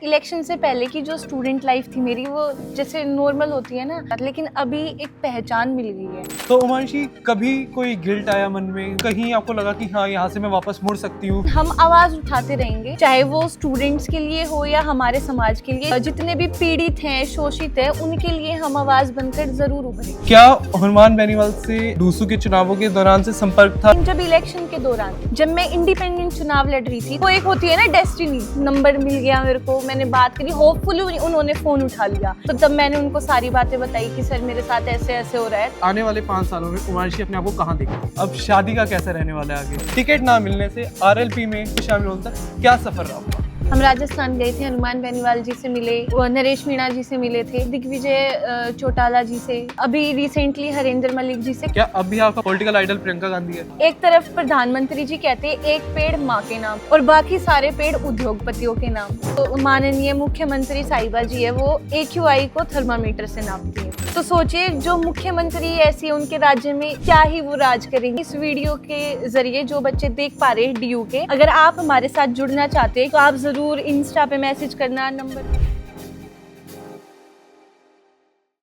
Election से पहले की जो स्टूडेंट लाइफ थी मेरी, वो जैसे नॉर्मल होती है ना, लेकिन अभी एक पहचान मिल गई है। तो उमांशी, कभी कोई गिल्ट आया मन में, कहीं आपको लगा कि हाँ यहाँ से मैं वापस मुड़ सकती हूँ? हम आवाज उठाते रहेंगे, चाहे वो स्टूडेंट्स के लिए हो या हमारे समाज के लिए। जितने भी पीड़ित हैं, शोषित हैं, उनके लिए हम आवाज बनकर जरूर उभरेंगे। क्या हनुमान बेनीवाल से डूसू के चुनावों के दौरान से संपर्क था? जब इलेक्शन के दौरान, जब मैं इंडिपेंडेंट चुनाव लड़ रही थी, वो एक होती है ना डेस्टिनी, नंबर मिल गया मेरे को, मैंने बात करी, होपफुली उन्होंने फोन उठा लिया, तो तब मैंने उनको सारी बातें बताई कि सर मेरे साथ ऐसे ऐसे हो रहा है। आने वाले 5 सालों में उमांशी अपने आप को कहाँ देखेगी? अब शादी का कैसा रहने वाला है आगे? टिकट ना मिलने से आरएलपी में शामिल होने तक क्या सफर रहा होगा? हम राजस्थान गए थे, हनुमान बेनीवाल जी से मिले, नरेश मीणा जी से मिले थे, दिग्विजय चौटाला जी से, अभी रिसेंटली हरेंद्र मलिक जी से। क्या अब भी आपका पॉलिटिकल आइडल प्रियंका गांधी है? एक तरफ प्रधानमंत्री जी कहते हैं एक पेड़ माँ के नाम और बाकी सारे पेड़ उद्योगपतियों के नाम। तो माननीय मुख्यमंत्री साहिबा जी है, वो AQI को थर्मामीटर से नापती है। तो सोचिए, जो मुख्यमंत्री ऐसी है, उनके राज्य में क्या ही वो राज करेंगे। इस वीडियो के जरिए जो बच्चे देख पा रहे हैं DU के, अगर आप हमारे साथ जुड़ना चाहते हैं तो आप जरूर इंस्टा पे मैसेज करना नंबर।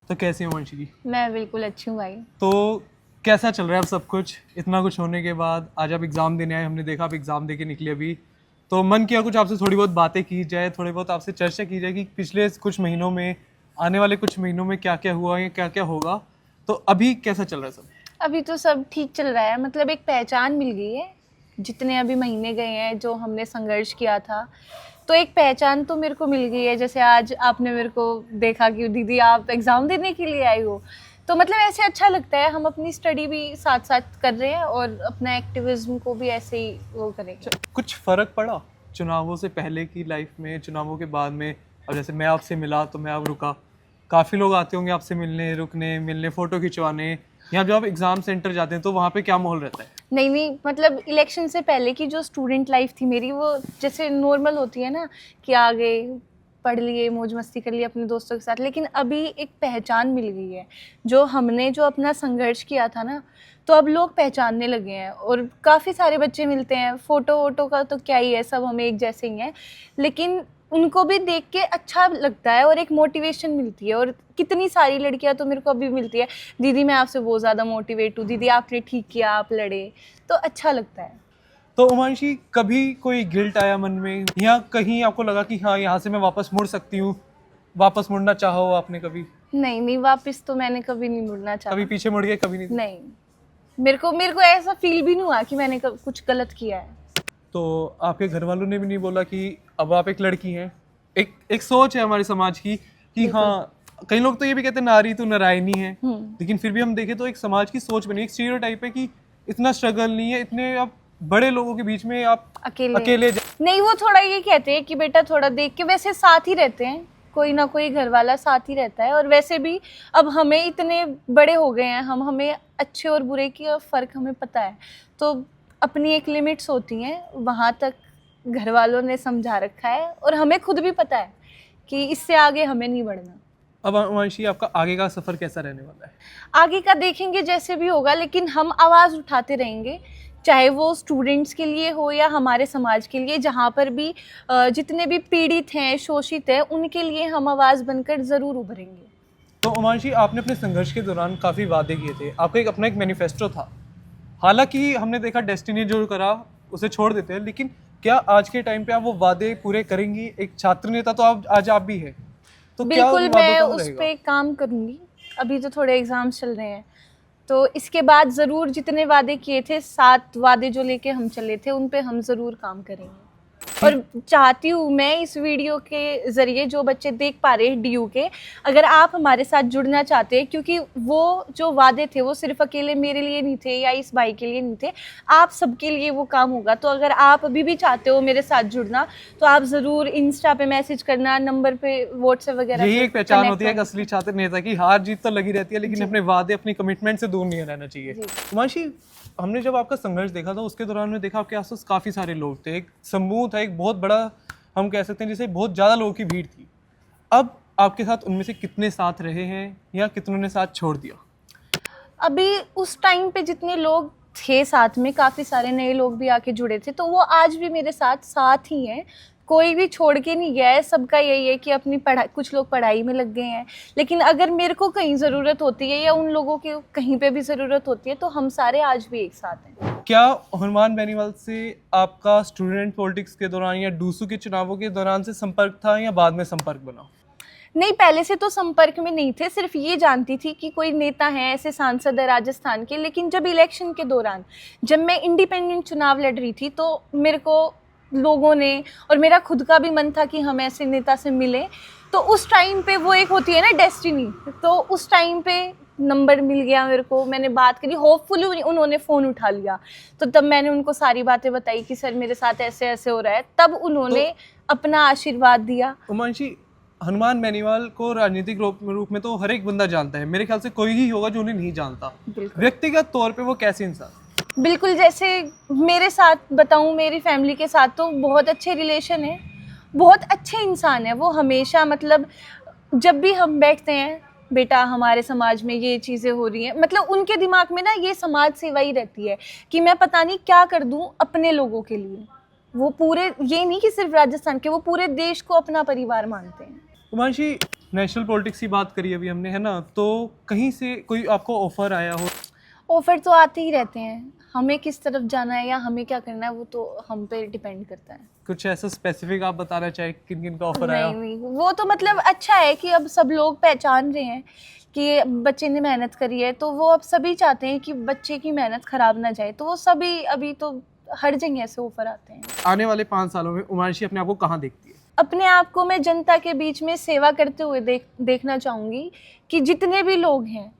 तो कैसी है उमांशी जी? मैं बिल्कुल अच्छी हूँ भाई। तो कैसा चल रहा है अब सब कुछ? इतना कुछ होने के बाद आज आप एग्ज़ाम देने आए, हमने देखा आप एग्ज़ाम दे के निकले अभी, तो मन किया कुछ आपसे थोड़ी बहुत बातें की जाए, थोड़ी बहुत आपसे चर्चा की जाए कि पिछले कुछ महीनों में, आने वाले कुछ महीनों में क्या क्या हुआ या क्या क्या होगा। तो अभी कैसा चल रहा है सब? अभी तो सब ठीक चल रहा है, मतलब एक पहचान मिल गई है। जितने अभी महीने गए हैं जो हमने संघर्ष किया था, तो एक पहचान तो मेरे को मिल गई है। जैसे आज आपने मेरे को देखा कि दीदी आप एग्ज़ाम देने के लिए आई हो, तो मतलब ऐसे अच्छा लगता है। हम अपनी स्टडी भी साथ साथ कर रहे हैं और अपना एक्टिविज्म को भी ऐसे ही वो करेंगे। कुछ फ़र्क पड़ा चुनावों से पहले की लाइफ में, चुनावों के बाद में? अब जैसे मैं आपसे मिला तो मैं अब रुका, काफ़ी लोग आते होंगे आपसे मिलने, रुकने, मिलने, फ़ोटो खिंचवाने, या जब आप एग्ज़ाम सेंटर जाते हैं तो वहाँ पे क्या माहौल रहता है? नहीं, मतलब इलेक्शन से पहले की जो स्टूडेंट लाइफ थी मेरी, वो जैसे नॉर्मल होती है ना, कि आ गए, पढ़ लिए, मौज मस्ती कर लिए अपने दोस्तों के साथ। लेकिन अभी एक पहचान मिल गई है। जो हमने जो अपना संघर्ष किया था ना, तो अब लोग पहचानने लगे हैं और काफ़ी सारे बच्चे मिलते हैं। फ़ोटो वोटो का तो क्या ही है, सब हमें एक जैसे ही हैं, लेकिन उनको भी देख के अच्छा लगता है और एक मोटिवेशन मिलती है। और कितनी सारी लड़कियां तो मेरे को अभी मिलती है, दीदी मैं आपसे बहुत ज़्यादा मोटिवेट हूँ, दीदी आपने ठीक किया, आप लड़े, तो अच्छा लगता है। तो उमांशी, कभी कोई गिल्ट आया मन में, या कहीं आपको लगा कि हाँ यहाँ से मैं वापस मुड़ सकती हूँ? वापस मुड़ना चाहा हो आपने कभी? नहीं, वापस तो मैंने कभी नहीं मुड़ना चाहा। कभी पीछे मुड़ गए? कभी नहीं? नहीं, मेरे को ऐसा फील भी नहीं हुआ कि मैंने कुछ गलत किया है। तो आपके घर वालों ने भी नहीं बोला कि अब आप एक लड़की हैं? एक सोच है हमारे समाज की कि हाँ, कई लोग तो ये भी कहते हैं नारी तो नारायणी है, लेकिन फिर भी हम देखें तो एक समाज की सोच बनी, एक स्टीरियोटाइप है कि इतना स्ट्रगल नहीं है, इतने आप बड़े लोगों के बीच में आप अकेले नहीं, वो थोड़ा ये कहते हैं कि बेटा थोड़ा देख के, वैसे साथ ही रहते हैं, कोई ना कोई घर वाला साथ ही रहता है। और वैसे भी अब हमें इतने बड़े हो गए हैं, हमें अच्छे और बुरे की फ़र्क हमें पता है। तो अपनी एक लिमिट्स होती हैं, वहाँ तक घर वालों ने समझा रखा है और हमें खुद भी पता है कि इससे आगे हमें नहीं बढ़ना। अब वंशी, आपका आगे का सफ़र कैसा रहने वाला है? आगे का देखेंगे जैसे भी होगा, लेकिन हम आवाज़ उठाते रहेंगे, चाहे वो स्टूडेंट्स के लिए हो या हमारे समाज के लिए। जहाँ पर भी जितने भी पीड़ित हैं, शोषित हैं, उनके लिए हम आवाज़ बनकर ज़रूर उभरेंगे। तो उमांशी, आपने अपने संघर्ष के दौरान काफ़ी वादे किए थे, आपका अपना एक मैनिफेस्टो था। हालांकि हमने देखा डेस्टिनी जो करा उसे छोड़ देते हैं, लेकिन क्या आज के टाइम पे आप वो वादे पूरे करेंगी? एक छात्र नेता तो आज आप भी हैं, तो बिल्कुल मैं उस पर काम करूँगी। अभी तो थोड़े एग्ज़ाम्स चल रहे हैं, तो इसके बाद ज़रूर जितने वादे किए थे, 7 वादे जो लेके हम चले थे, उन पे हम ज़रूर काम करेंगे। और चाहती हूँ मैं इस वीडियो के ज़रिए जो बच्चे देख पा रहे हैं DU के, अगर आप हमारे साथ जुड़ना चाहते हैं, क्योंकि वो जो वादे थे वो सिर्फ अकेले मेरे लिए नहीं थे या इस भाई के लिए नहीं थे, आप सबके लिए वो काम होगा। तो अगर आप अभी भी चाहते हो मेरे साथ जुड़ना, तो आप ज़रूर इंस्टा पे मैसेज करना, नंबर पे, व्हाट्सएप वगैरह। यही एक पहचान होती है एक असली छात्र नेता की। हार जीत तो लगी रहती है, लेकिन अपने वादे, अपनी कमिटमेंट से दूर नहीं रहना चाहिए। उमांशी, हमने जब आपका संघर्ष देखा था, उसके दौरान में देखा आपके आसपास काफ़ी सारे लोग थे, एक समूह था, एक बहुत बड़ा, हम कह सकते हैं जैसे बहुत ज़्यादा लोगों की भीड़ थी। अब आपके साथ उनमें से कितने साथ रहे हैं या कितनों ने साथ छोड़ दिया? अभी उस टाइम पे जितने लोग थे साथ में, काफ़ी सारे नए लोग भी आके जुड़े थे, तो वो आज भी मेरे साथ ही हैं। कोई भी छोड़ के नहीं गया है, सबका यही है कि अपनी पढ़ाई, कुछ लोग पढ़ाई में लग गए हैं, लेकिन अगर मेरे को कहीं ज़रूरत होती है या उन लोगों की कहीं पे भी ज़रूरत होती है तो हम सारे आज भी एक साथ हैं। क्या हनुमान बेनीवाल से आपका स्टूडेंट पॉलिटिक्स के दौरान या डूसू के चुनावों के दौरान से संपर्क था या बाद में संपर्क बना? नहीं, पहले से तो संपर्क में नहीं थे, सिर्फ ये जानती थी कि कोई नेता हैं, ऐसे सांसद है राजस्थान के। लेकिन जब इलेक्शन के दौरान, जब मैं इंडिपेंडेंट चुनाव लड़ रही थी, तो मेरे को लोगों ने, और मेरा खुद का भी मन था कि हम ऐसे नेता से मिले, तो उस टाइम पे वो एक होती है ना डेस्टिनी, तो उस टाइम पे नंबर मिल गया मेरे को, मैंने बात करी, होपफुली उन्होंने फ़ोन उठा लिया। तो तब मैंने उनको सारी बातें बताई कि सर मेरे साथ ऐसे ऐसे हो रहा है, तब उन्होंने अपना आशीर्वाद दिया। उमांशी, हनुमान बेनीवाल को राजनीतिक रूप में तो हर एक बंदा जानता है, मेरे ख्याल से कोई ही होगा जो उन्हें नहीं जानता। व्यक्तिगत तौर पे वो कैसे इंसान? बिल्कुल, जैसे मेरे साथ बताऊं, मेरी फैमिली के साथ तो बहुत अच्छे रिलेशन है, बहुत अच्छे इंसान है वो। हमेशा मतलब जब भी हम बैठते हैं, बेटा हमारे समाज में ये चीज़ें हो रही हैं, मतलब उनके दिमाग में ना ये समाज सेवा ही रहती है कि मैं पता नहीं क्या कर दूं अपने लोगों के लिए। वो पूरे, ये नहीं कि सिर्फ राजस्थान के, वो पूरे देश को अपना परिवार मानते हैं। उमांशी, नेशनल पॉलिटिक्स की बात करी अभी हमने, है ना, तो कहीं से कोई आपको ऑफर आया हो? ऑफर तो आते ही रहते हैं, हमें किस तरफ जाना है या हमें क्या करना है वो तो हम पे डिपेंड करता है। कुछ ऐसा स्पेसिफिक आप बताना चाहे किन किन का ऑफर आया? नहीं, वो तो मतलब अच्छा है कि अब सब लोग पहचान रहे हैं कि बच्चे ने मेहनत करी है, तो वो अब सभी चाहते हैं कि बच्चे की मेहनत खराब ना जाए, तो वो सभी अभी तो हर जगह ऐसे ऑफर आते हैं। आने वाले 5 सालों में उमांशी अपने आप को कहाँ देखती है? अपने आप को मैं जनता के बीच में सेवा करते हुए देखना चाहूँगी कि जितने भी लोग हैं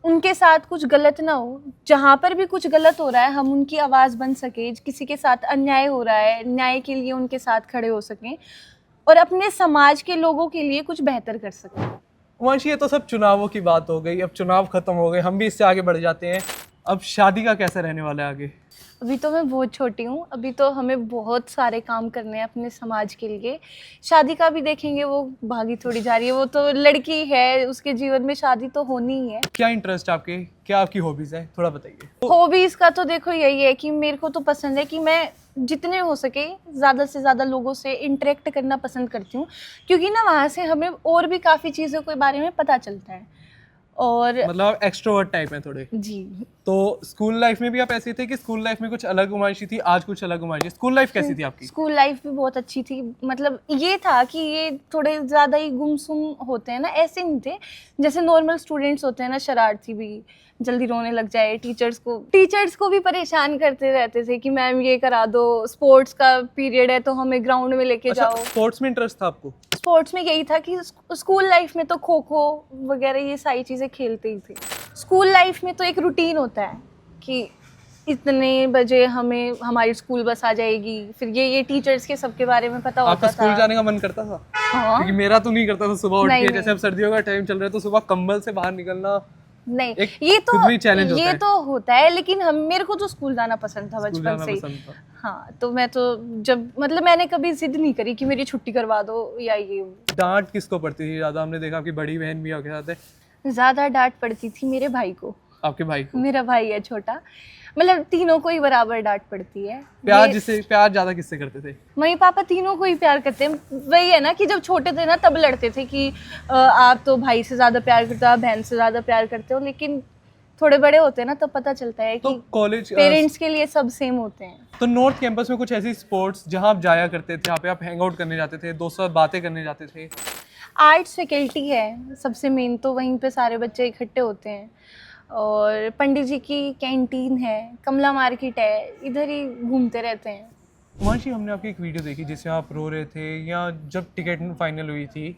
उनके साथ कुछ गलत ना हो, जहाँ पर भी कुछ गलत हो रहा है हम उनकी आवाज़ बन सके, किसी के साथ अन्याय हो रहा है न्याय के लिए उनके साथ खड़े हो सकें और अपने समाज के लोगों के लिए कुछ बेहतर कर सकें। उमांशी, ये तो सब चुनावों की बात हो गई, अब चुनाव खत्म हो गए, हम भी इससे आगे बढ़ जाते हैं। अब शादी का कैसा रहने वाला है आगे? अभी तो मैं बहुत छोटी हूँ, अभी तो हमें बहुत सारे काम करने हैं अपने समाज के लिए। शादी का भी देखेंगे, वो भागी थोड़ी जा रही है, वो तो लड़की है, उसके जीवन में शादी तो होनी ही है। क्या इंटरेस्ट आपके, क्या आपकी हॉबीज है, थोड़ा बताइए। हॉबीज़ का तो देखो यही है कि मेरे को तो पसंद है कि मैं जितने हो सके ज़्यादा से ज़्यादा लोगों से इंटरेक्ट करना पसंद करती हूँ, क्योंकि ना वहाँ से हमें और भी काफ़ी चीज़ों के बारे में पता चलता है। और मतलब एक्सट्रोवर्ट टाइप है थोड़े? जी। तो स्कूल लाइफ में भी आप ऐसे थे कि स्कूल लाइफ में कुछ अलग उमांशी थी, आज कुछ अलग उमांशी? स्कूल लाइफ कैसी थी आपकी? स्कूल लाइफ भी बहुत अच्छी थी, मतलब ये था कि ये थोड़े ज़्यादा ही गुमसुम होते हैं ना, ऐसे नहीं थे जैसे नॉर्मल स्टूडेंट्स होते हैं ना, शरारती भी, जल्दी रोने लग जाए, टीचर्स को भी परेशान करते रहते थे कि मैम ये करा दो, स्पोर्ट्स का पीरियड है तो हमें ग्राउंड में लेके जाओ। स्पोर्ट्स में इंटरेस्ट था आपको? स्पोर्ट्स में यही था कि स्कूल लाइफ में तो खो खो वगैरह ये सारी चीज़ें खेलते ही थे। स्कूल लाइफ में तो एक रूटीन होता है कि इतने बजे हमें हमारी स्कूल बस आ जाएगी, फिर ये टीचर्स के सबके बारे में पता होता था। आपका स्कूल जाने का मन करता था? हाँ। क्योंकि मेरा तो नहीं करता था सुबह उठ के, नहीं। जैसे अब सर्दियों का टाइम चल रहा है तो सुबह कंबल से बाहर निकलना नहीं, एक ये तो खुद में चैलेंज होता ये है। तो होता है, लेकिन मेरे को तो स्कूल जाना पसंद था स्कूल बचपन जाना से ही। पसंद था। हाँ, तो मैं तो जब मतलब मैंने कभी जिद नहीं करी कि मेरी छुट्टी करवा दो या ये। डांट किसको पड़ती थी ज्यादा? हमने देखा आपकी बड़ी बहन भी आपके साथ है। ज़्यादा डांट पड़ती थी मेरे भाई को। आपके भाई को? मेरा भाई है छोटा, मतलब तीनों को ही बराबर डांट पड़ती है। प्यार ज्यादा किससे करते थे? मम्मी पापा तीनों को ही प्यार करते हैं। वही है ना कि जब छोटे थे ना तब लड़ते थे कि आप तो भाई से ज़्यादा प्यार करते हो, आप बहन से ज़्यादा प्यार करते हो, लेकिन थोड़े बड़े होते हैं ना तब पता चलता है तो कि कॉलेज पेरेंट्स के लिए सब सेम होते हैं। तो नॉर्थ कैंपस में कुछ ऐसी स्पोर्ट्स जहां आप जाया करते थे, जहाँ पे आप हैंग आउट करने जाते थे, दोस्तों से बातें करने जाते थे? आर्ट्स फैकल्टी है सबसे मेन, तो वहीं पे सारे बच्चे इकट्ठे होते हैं, और पंडित जी की कैंटीन है, कमला मार्केट है, इधर ही घूमते रहते हैं। उमांशी, हमने आपकी एक वीडियो देखी जिसमें आप रो रहे थे, या जब टिकट फाइनल हुई थी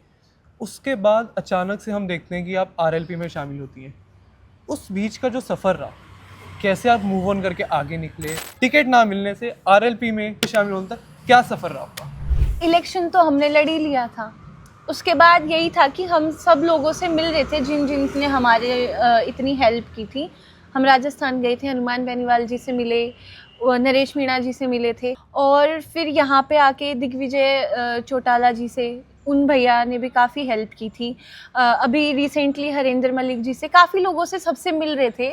उसके बाद अचानक से हम देखते हैं कि आप आरएलपी में शामिल होती हैं। उस बीच का जो सफ़र रहा, कैसे आप मूव ऑन करके आगे निकले, टिकट ना मिलने से आरएलपी में शामिल होने तक क्या सफ़र रहा आपका? इलेक्शन तो हमने लड़ ही लिया था, उसके बाद यही था कि हम सब लोगों से मिल रहे थे जिनने हमारे इतनी हेल्प की थी। हम राजस्थान गए थे, हनुमान बेनीवाल जी से मिले, नरेश मीणा जी से मिले थे, और फिर यहाँ पे आके दिग्विजय चौटाला जी से, उन भैया ने भी काफ़ी हेल्प की थी। अभी रिसेंटली हरेंद्र मलिक जी से, काफ़ी लोगों से सबसे मिल रहे थे।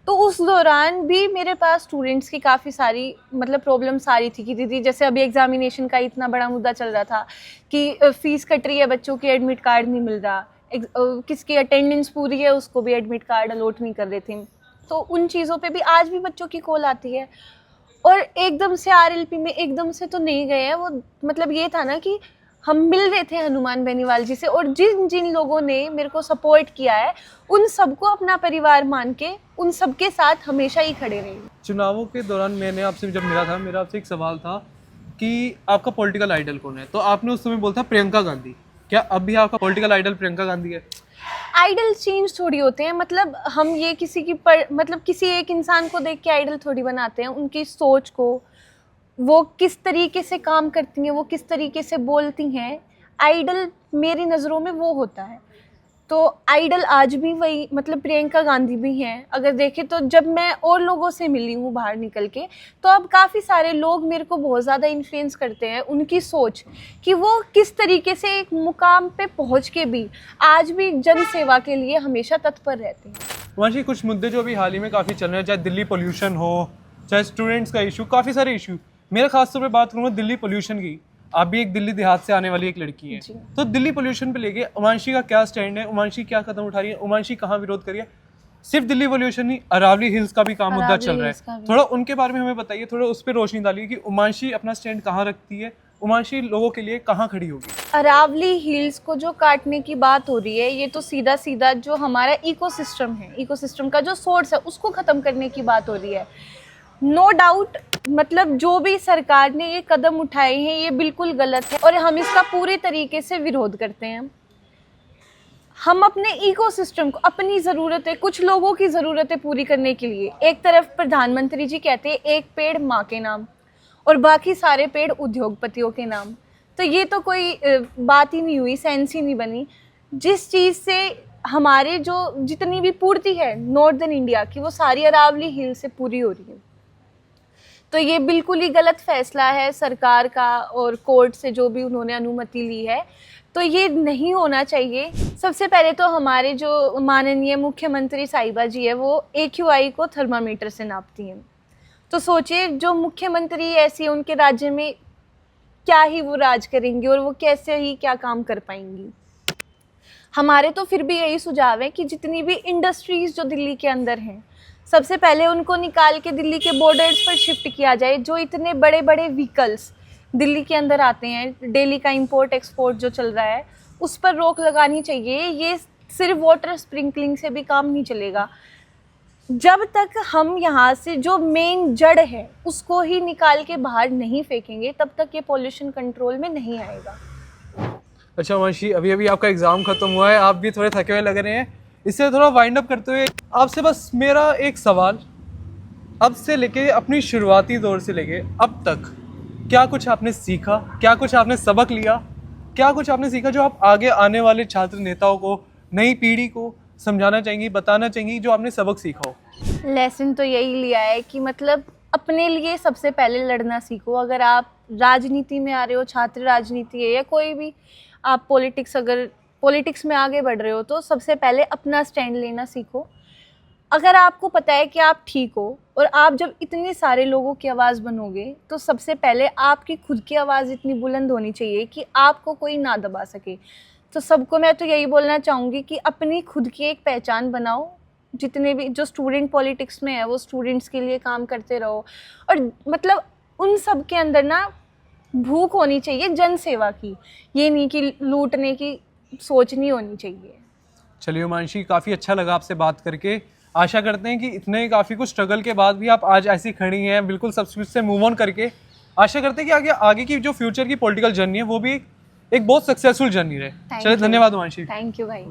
तो उस दौरान भी मेरे पास स्टूडेंट्स की काफ़ी सारी मतलब प्रॉब्लम्स आ रही थी कि दीदी जैसे अभी एग्जामिनेशन का इतना बड़ा मुद्दा चल रहा था कि फीस कट रही है, बच्चों की एडमिट कार्ड नहीं मिल रहा, किसकी अटेंडेंस पूरी है उसको भी एडमिट कार्ड अलॉट नहीं कर रहे थे। तो उन चीज़ों पे भी आज भी बच्चों की कॉल आती है। और एकदम से आरएलपी में एकदम से तो नहीं गए हैं वो, मतलब ये था ना कि हम मिल रहे थे हनुमान बेनीवाल जी से, और जिन जिन लोगों ने मेरे को सपोर्ट किया है उन सबको अपना परिवार मान के उन सबके साथ हमेशा ही खड़े रहेंगे। चुनावों के दौरान मैंने आपसे जब मिला था, मेरा आपसे एक सवाल था कि आपका पॉलिटिकल आइडल कौन है, तो आपने उस समय बोला था प्रियंका गांधी। क्या अब भी आपका पॉलिटिकल आइडल प्रियंका गांधी है? आइडल चेंज थोड़ी होते हैं, मतलब हम ये किसी की मतलब किसी एक इंसान को देख के आइडल थोड़ी बनाते हैं, उनकी सोच को, वो किस तरीके से काम करती हैं, वो किस तरीके से बोलती हैं, आइडल मेरी नज़रों में वो होता है। तो आइडल आज भी वही मतलब प्रियंका गांधी भी हैं। अगर देखें तो जब मैं और लोगों से मिली हूँ बाहर निकल के, तो अब काफ़ी सारे लोग मेरे को बहुत ज़्यादा इन्फ्लुएंस करते हैं, उनकी सोच कि वो किस तरीके से एक मुकाम पे पहुँच के भी आज भी जन सेवा के लिए हमेशा तत्पर रहते हैं। वहाँ कुछ मुद्दे जो अभी हाल ही में काफ़ी चल रहे हैं, चाहे दिल्ली पोल्यूशन हो, चाहे स्टूडेंट्स का इशू, काफ़ी सारे इशू। मेरा खास तौर पे बात करूँगा दिल्ली पोल्यूशन की। आप भी एक दिल्ली देहात से आने वाली एक लड़की है, तो दिल्ली पोल्यूशन पे लेके उमांशी का क्या स्टैंड है, उमांशी क्या कदम उठा रही है, उमांशी कहाँ विरोध करिए? सिर्फ दिल्ली पोल्यूशन नहीं, अरावली हिल्स का भी काम मुद्दा चल रहा है, थोड़ा उनके बारे में हमें बताइए, थोड़ा उस पर रोशनी डालिए कि उमांशी अपना स्टैंड कहाँ रखती है, उमांशी लोगों के लिए कहाँ खड़ी होगी? अरावली हिल्स को जो काटने की बात हो रही है, ये तो सीधा सीधा जो हमारा इकोसिस्टम है, इकोसिस्टम का जो सोर्स है उसको ख़त्म करने की बात हो रही है। नो डाउट, मतलब जो भी सरकार ने ये कदम उठाए हैं ये बिल्कुल गलत है और हम इसका पूरे तरीके से विरोध करते हैं। हम अपने इकोसिस्टम को, अपनी ज़रूरतें, कुछ लोगों की ज़रूरतें पूरी करने के लिए, एक तरफ प्रधानमंत्री जी कहते हैं एक पेड़ माँ के नाम और बाकी सारे पेड़ उद्योगपतियों के नाम, तो ये तो कोई बात ही नहीं हुई, सेंस ही नहीं बनी। जिस चीज़ से हमारे जो जितनी भी पूर्ति है नॉर्दर्न इंडिया की, वो सारी अरावली हिल से पूरी हो रही है। तो ये बिल्कुल ही गलत फैसला है सरकार का, और कोर्ट से जो भी उन्होंने अनुमति ली है तो ये नहीं होना चाहिए। सबसे पहले तो हमारे जो माननीय मुख्यमंत्री साहिबा जी है वो AQI को थर्मामीटर से नापती हैं। तो सोचिए जो मुख्यमंत्री ऐसी है उनके राज्य में क्या ही वो राज करेंगी और वो कैसे ही क्या काम कर पाएंगी। हमारे तो फिर भी यही सुझाव है कि जितनी भी इंडस्ट्रीज़ जो दिल्ली के अंदर हैं, सबसे पहले उनको निकाल के दिल्ली के बॉर्डर्स पर शिफ्ट किया जाए। जो इतने बड़े बड़े व्हीकल्स दिल्ली के अंदर आते हैं, डेली का इंपोर्ट एक्सपोर्ट जो चल रहा है, उस पर रोक लगानी चाहिए। ये सिर्फ वाटर स्प्रिंकलिंग से भी काम नहीं चलेगा। जब तक हम यहाँ से जो मेन जड़ है उसको ही निकाल के बाहर नहीं फेंकेंगे, तब तक ये पॉल्यूशन कंट्रोल में नहीं आएगा। अच्छा वंशी, अभी अभी आपका एग्ज़ाम ख़त्म हुआ है, आप भी थोड़े थके हुए लग रहे हैं, इससे थोड़ा वाइंड अप करते हुए आपसे बस मेरा एक सवाल, अब से लेके अपनी शुरुआती दौर से लेके अब तक क्या कुछ आपने सीखा, क्या कुछ आपने सबक लिया, क्या कुछ आपने सीखा जो आप आगे आने वाले छात्र नेताओं को, नई पीढ़ी को समझाना चाहेंगी, बताना चाहेंगी, जो आपने सबक सीखा हो? लेसन तो यही लिया है कि मतलब अपने लिए सबसे पहले लड़ना सीखो। अगर आप राजनीति में आ रहे हो, छात्र राजनीति है या कोई भी आप अगर पॉलिटिक्स में आगे बढ़ रहे हो, तो सबसे पहले अपना स्टैंड लेना सीखो। अगर आपको पता है कि आप ठीक हो और आप जब इतने सारे लोगों की आवाज़ बनोगे, तो सबसे पहले आपकी खुद की आवाज़ इतनी बुलंद होनी चाहिए कि आपको कोई ना दबा सके। तो सबको मैं तो यही बोलना चाहूँगी कि अपनी खुद की एक पहचान बनाओ। जितने भी जो स्टूडेंट पॉलिटिक्स में है वो स्टूडेंट्स के लिए काम करते रहो, और मतलब उन सब के अंदर ना भूख होनी चाहिए जन सेवा की, ये नहीं कि लूटने की सोच नहीं होनी चाहिए। चलिए उमांशी, काफ़ी अच्छा लगा आपसे बात करके। आशा करते हैं कि इतने काफ़ी कुछ स्ट्रगल के बाद भी आप आज ऐसी खड़ी हैं, बिल्कुल सब कुछ से मूव ऑन करके। आशा करते हैं कि आगे की जो फ्यूचर की पॉलिटिकल जर्नी है वो भी एक बहुत सक्सेसफुल जर्नी रहे। चलिए, धन्यवाद उमांशी। थैंक यू भाई।